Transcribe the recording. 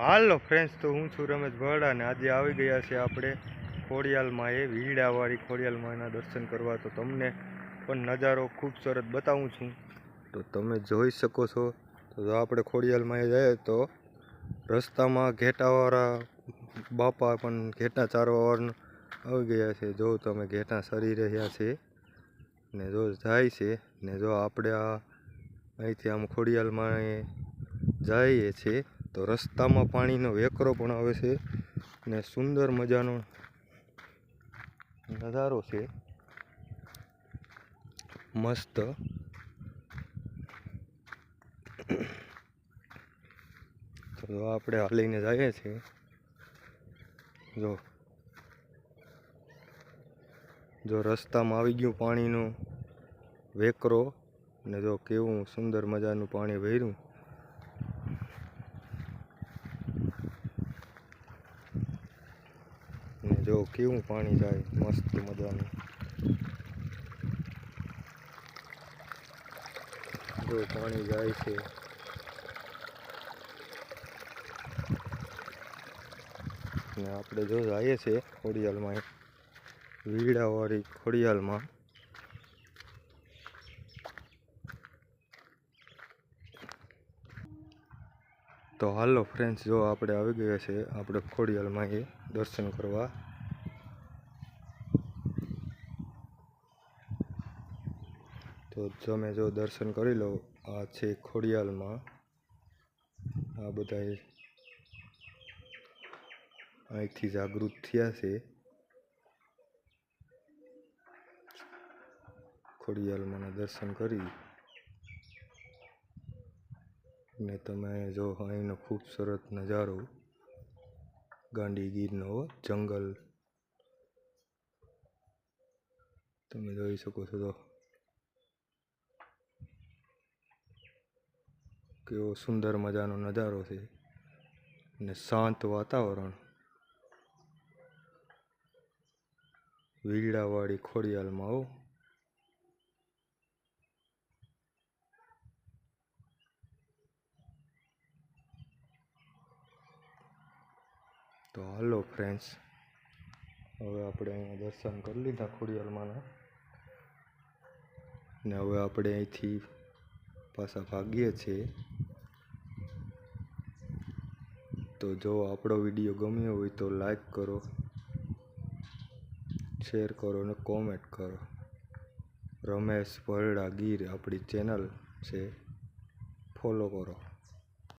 હાલો friends, તો હું છું રમેશ ભરડા ને આજે આવી ગયા છે આપણે ખોડિયાલમાં એ વીડાવાળી ખોડિયાલમાંના દર્શન કરવા. તો તમને પણ નજારો ખૂબ સરસ બતાવું છું, તો તમે જોઈ શકો છો. તો જો આપણે ખોડિયાલમાં એ જઈએ તો રસ્તામાં ઘેટાવાળા બાપા પણ ઘેટા ચારવાવાળા આવી ગયા છે. જો તમે ઘેટા સરી રહ્યા છે ને જો જાય છે ને જો આપણે અહીંથી આમ ખોડિયાલમાં જઈએ છીએ તો રસ્તામાં પાણીનો વેકરો પણ આવે છે ને સુંદર મજાનો નજારો છે, મસ્ત. તો આપણે હાલીને જઈએ છીએ. જો રસ્તામાં આવી ગયું પાણીનો વેકરો ને જો કેવું સુંદર મજાનું પાણી વહેર્યું ને જો કેવું પાણી જાય મસ્ત મજાનું. જો પાણી જાય છે ને આપણે જો જઈએ છીએ ખોડિયાલમાં વીડાવાળી ખોડિયાલમાં. તો હાલો ફ્રેન્ડ્સ, જો આપણે આવી ગયા છે આપણે ખોડિયાલમાં એ દર્શન કરવા. તો તમે જો દર્શન કરી લો. આ છે ખોડિયાલમાં. આ બધા અહીંથી જાગૃત થયા છે. ખોડિયાલમાંના દર્શન કરી ને તમે જો અહીંનો ખૂબસૂરત નજારો, ગાંડીગીરનો જંગલ તમે જોઈ શકો છો. તો કેવો સુંદર મજાનો નજારો છે ને શાંત વાતાવરણ. વીડાવાળી ખોડિયાલમાં આવો. તો હાલો ફ્રેન્ડ્સ, હવે આપણે અહીંયા દર્શન કરી લીધા ખોડિયાલમાંના ને હવે આપણે અહીંથી પાછા ભાગીએ છીએ. તો જો આપણો વિડીયો ગમ્યો હોય તો લાઈક કરો, શેર કરો અને કોમેન્ટ કરો. રમેશ ભરડા ગીર આપણી ચેનલ છે, ફોલો કરો.